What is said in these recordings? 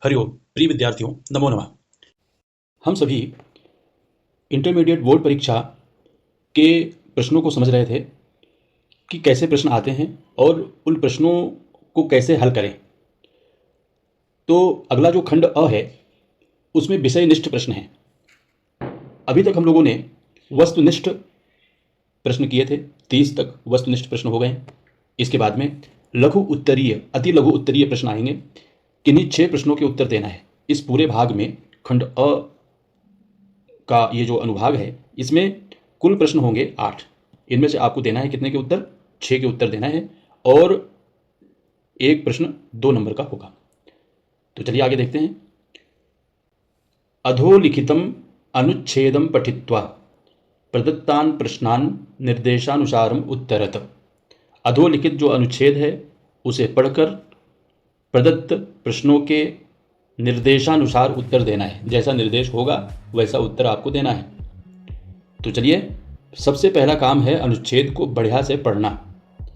हरिओम प्रिय विद्यार्थियों, नमो नमः। हम सभी इंटरमीडिएट बोर्ड परीक्षा के प्रश्नों को समझ रहे थे कि कैसे प्रश्न आते हैं और उन प्रश्नों को कैसे हल करें। तो अगला जो खंड अ है उसमें विषयनिष्ठ प्रश्न है। अभी तक हम लोगों ने वस्तुनिष्ठ प्रश्न किए थे, 30 तक वस्तुनिष्ठ प्रश्न हो गए। इसके बाद में लघु उत्तरीय, अति लघु उत्तरीय प्रश्न आएंगे। किन्हीं 6 प्रश्नों के उत्तर देना है। इस पूरे भाग में खंड अ का ये जो अनुभाग है इसमें कुल प्रश्न होंगे 8। इनमें से आपको देना है कितने के उत्तर? 6 के उत्तर देना है और एक प्रश्न 2 नंबर का होगा। तो चलिए आगे देखते हैं। अधोलिखितम अनुच्छेदम पठित्वा प्रदत्तान प्रश्नान निर्देशानुसारम उत्तरत। अधोलिखित जो अनुच्छेद है उसे पढ़कर प्रदत्त प्रश्नों के निर्देशानुसार उत्तर देना है। जैसा निर्देश होगा वैसा उत्तर आपको देना है। तो चलिए, सबसे पहला काम है अनुच्छेद को बढ़िया से पढ़ना।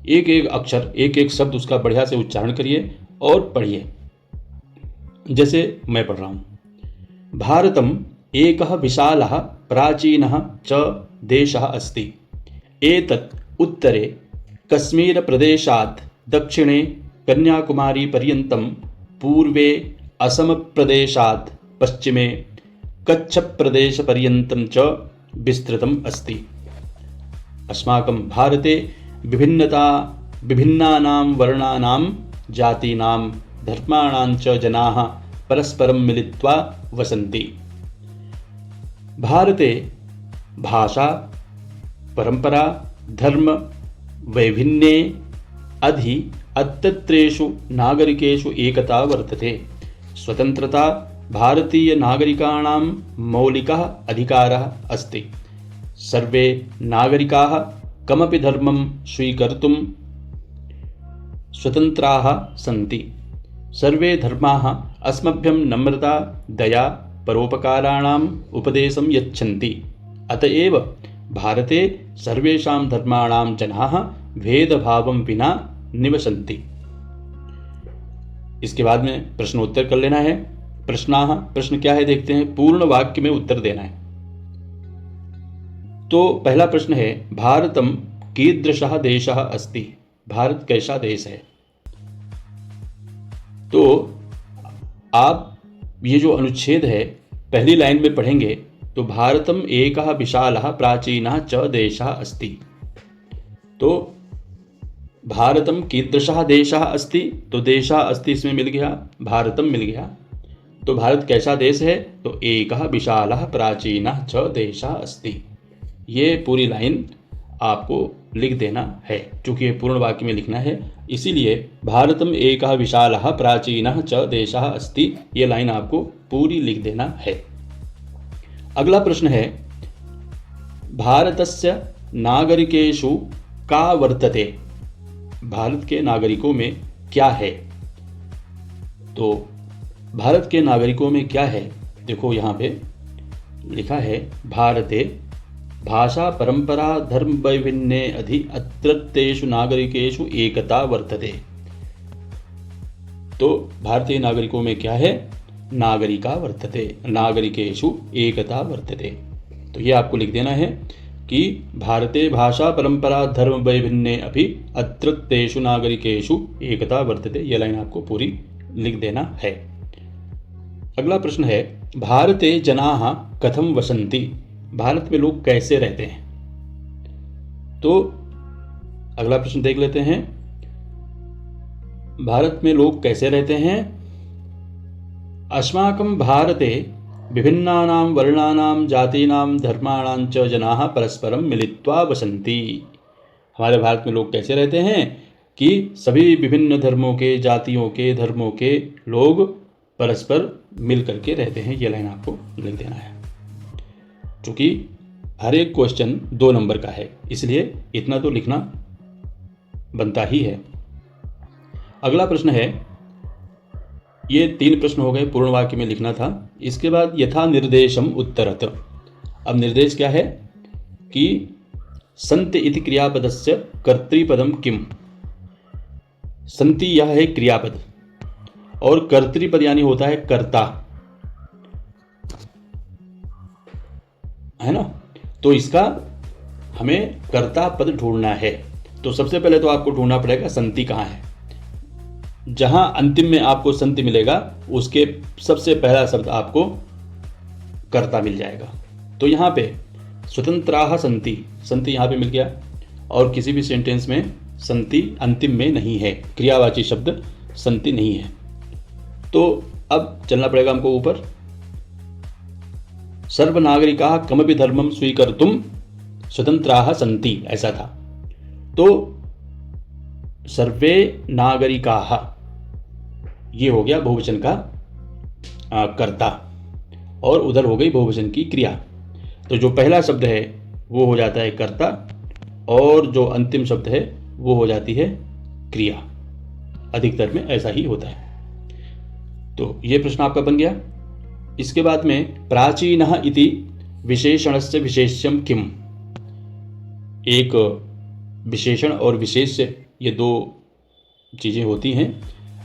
एक एक अक्षर, एक एक शब्द उसका बढ़िया से उच्चारण करिए और पढ़िए। जैसे मैं पढ़ रहा हूँ। भारतम एकः विशालः प्राचीनः च देशः अस्ति। एतत् उत्तरे कश्मीरप्रदेशात् दक्षिणे कन्याकुमारी पर्यन्तं, पूर्वे असमप्रदेशात् पश्चिमे कच्छप्रदेशपर्यन्तं च विस्तृतम् अस्ति। अस्माकं भारते विभिन्नानां वर्णानां, जातीनां, धर्माणां च जनाः परस्परं मिलित्वा वसन्ति। भारते भाषा, परंपरा, धर्म वैभिन्ये अधि अत्रत्येषु नागरिकेषु एकता वर्तते। स्वतंत्रता भारतीय नागरिकाणां मौलिकः अधिकारः अस्ति। सर्वे नागरिकाः कमपि धर्मं स्वीकर्तुं स्वतन्त्राः सन्ति। सर्वे धर्माः अस्मभ्यं नम्रता, दया, परोपकाराणाम् उपदेशं यच्छन्ति। अतएव भारते सर्वेषां धर्माणां जनाः भेदभावं विना निवसन्ति। इसके बाद में प्रश्नोत्तर कर लेना है। प्रश्नाः, प्रश्न क्या है देखते हैं। पूर्ण वाक्य में उत्तर देना है। तो पहला प्रश्न है, भारतम कीदृशः देशः अस्ति। भारत कैसा देश है। तो आप ये जो अनुच्छेद है पहली लाइन में पढ़ेंगे तो भारतम एकः विशालः प्राचीनः च देशः अस्ति। तो भारतम कीदृशः देशः अस्ति, तो देशः अस्ति इसमें मिल गया, भारतम मिल गया। तो भारत कैसा देश है, तो एकः विशालः प्राचीनः च देशः अस्ति। ये पूरी लाइन आपको लिख देना है। चूँकि ये पूर्ण वाक्य में लिखना है इसीलिए भारतम एकः विशालः प्राचीनः च देशः अस्ति, ये लाइन आपको पूरी लिख देना है। अगला प्रश्न है, भारतस्य नागरिकेषु का वर्तते। भारत के नागरिकों में क्या है। तो भारत के नागरिकों में क्या है, देखो यहाँ पे लिखा है, भारते भाषा, परंपरा, धर्म वैभिन्ये अधि अत्रत्येषु नागरिकेषु एकता वर्तते। तो भारतीय नागरिकों में क्या है, नागरिका वर्तते, नागरिकेषु एकता वर्तते। तो ये आपको लिख देना है कि भारते भाषा, परंपरा, धर्म वैभिन्ये अपि अत्रत्येषु नागरिकेषु एकता वर्तते। ये लाइन आपको पूरी लिख देना है। अगला प्रश्न है, भारते जनाः कथं वसन्ति। भारत में लोग कैसे रहते हैं। तो अगला प्रश्न देख लेते हैं, भारत में लोग कैसे रहते हैं। अस्माकं भारते विभिन्नानां वर्णानां, जातीनां, धर्माणां च जनाः परस्परं मिलित्वा वसन्ति। हमारे भारत में लोग कैसे रहते हैं कि सभी विभिन्न धर्मों के, जातियों के, धर्मों के लोग परस्पर मिल करके रहते हैं। ये लाइन आपको लिख देना है। चूँकि हर एक क्वेश्चन 2 नंबर का है इसलिए इतना तो लिखना बनता ही है। अगला प्रश्न है, ये 3 प्रश्न हो गए, पूर्ण वाक्य में लिखना था। इसके बाद यथा निर्देशम उत्तरत। अब निर्देश क्या है कि सन्ति इति क्रियापदस्य कर्तृपदम किम। सन्ति यह है क्रियापद और कर्तृपद यानी होता है कर्ता, है ना। तो इसका हमें कर्ता पद ढूंढना है। तो सबसे पहले तो आपको ढूंढना पड़ेगा संति कहाँ है। जहां अंतिम में आपको संति मिलेगा उसके सबसे पहला शब्द आपको कर्ता मिल जाएगा। तो यहाँ पे स्वतंत्राः संति, संति यहाँ पे मिल गया। और किसी भी सेंटेंस में संति अंतिम में नहीं है, क्रियावाची शब्द संति नहीं है। तो अब चलना पड़ेगा हमको ऊपर। सर्वनागरिकाः कमपि धर्मं स्वीकर्तुं स्वतंत्राः सन्ति, ऐसा था। तो सर्वे नागरिकाः ये हो गया बहुवचन का कर्ता, और उधर हो गई बहुवचन की क्रिया। तो जो पहला शब्द है वो हो जाता है कर्ता, और जो अंतिम शब्द है वो हो जाती है क्रिया। अधिकतर में ऐसा ही होता है। तो ये प्रश्न आपका बन गया। इसके बाद में प्राचीनः इति विशेषणस्य विशेष्यम किम। एक विशेषण और विशेष्य ये दो चीज़ें होती हैं,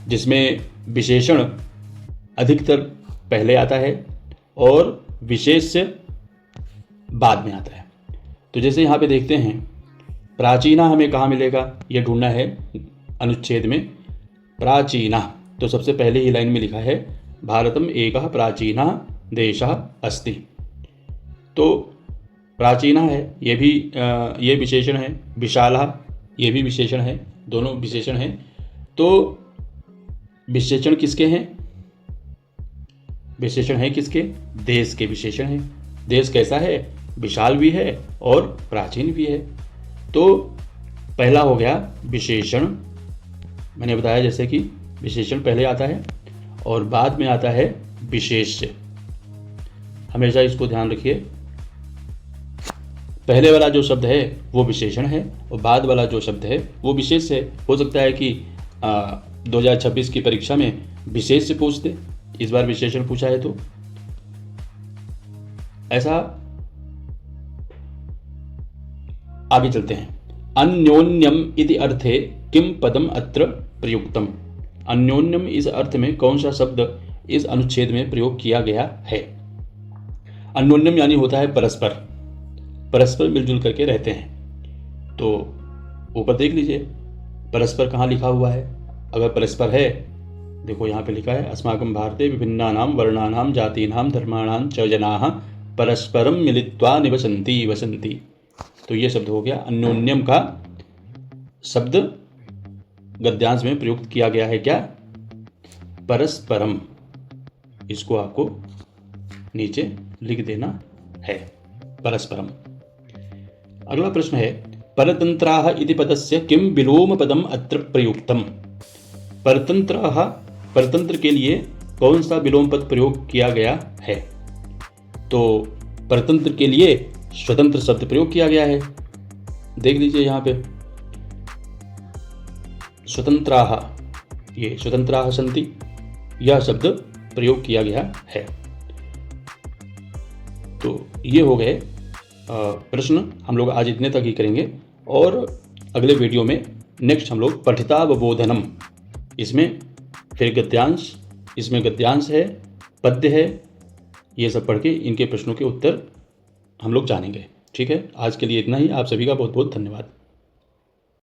जिसमें विशेषण अधिकतर पहले आता है और विशेष्य बाद में आता है। तो जैसे यहाँ पे देखते हैं, प्राचीना हमें कहाँ मिलेगा, ये ढूंढना है अनुच्छेद में। प्राचीना, तो सबसे पहले ही लाइन में लिखा है भारतम एकः प्राचीनः देशः अस्ति। तो प्राचीना है, ये विशेषण है। विशालः ये भी विशेषण है, दोनों विशेषण हैं। तो विशेषण किसके हैं? विशेषण है किसके? देश के विशेषण हैं। देश कैसा है? विशाल भी है और प्राचीन भी है। तो पहला हो गया विशेषण। मैंने बताया जैसे कि विशेषण पहले आता है और बाद में आता है विशेष्य। हमेशा इसको ध्यान रखिए, पहले वाला जो शब्द है वो विशेषण है और बाद वाला जो शब्द है वो विशेष्य है। हो सकता है कि 2026 की परीक्षा में विशेष्य पूछ दे, इस बार विशेषण पूछा है। तो ऐसा आगे चलते हैं। अन्योन्यम इति अर्थे किम पदम अत्र प्रयुक्तम। अन्योन्यम इस अर्थ में कौन सा शब्द इस अनुच्छेद में प्रयोग किया गया है? अन्योन्यम यानी होता है परस्पर, परस्पर मिलजुल करके रहते हैं। तो ऊपर देख लीजिए परस्पर कहाँ लिखा हुआ है। अगर परस्पर है, देखो यहाँ पे लिखा है अस्माकं भारते विभिन्नानां वर्णानां जातीनां धर्माणां च जनाः परस्परम मिलित्वा निवसन्ति वसन्ति। तो ये शब्द हो गया। अन्योन्यम का शब्द गद्यांश में प्रयुक्त किया गया है क्या? परस्परम। इसको आपको नीचे लिख देना है, परस्परम। अगला प्रश्न है परतंत्राः इति पदस्य किम विलोम पदम अत्र प्रयुक्तम। परतंत्राः, परतंत्र के लिए कौन सा विलोम पद प्रयोग किया गया है? तो परतंत्र के लिए स्वतंत्र शब्द प्रयोग किया गया है। देख लीजिए यहाँ पे स्वतंत्राः, ये स्वतंत्राः सन्ति, यह शब्द प्रयोग किया गया है। तो ये हो गए प्रश्न। हम लोग आज इतने तक ही करेंगे और अगले वीडियो में नेक्स्ट हम लोग पठितावबोधनम, इसमें फिर गद्यांश, इसमें गद्यांश है, पद्य है, ये सब पढ़ के इनके प्रश्नों के उत्तर हम लोग जानेंगे। ठीक है, आज के लिए इतना ही। आप सभी का बहुत बहुत धन्यवाद।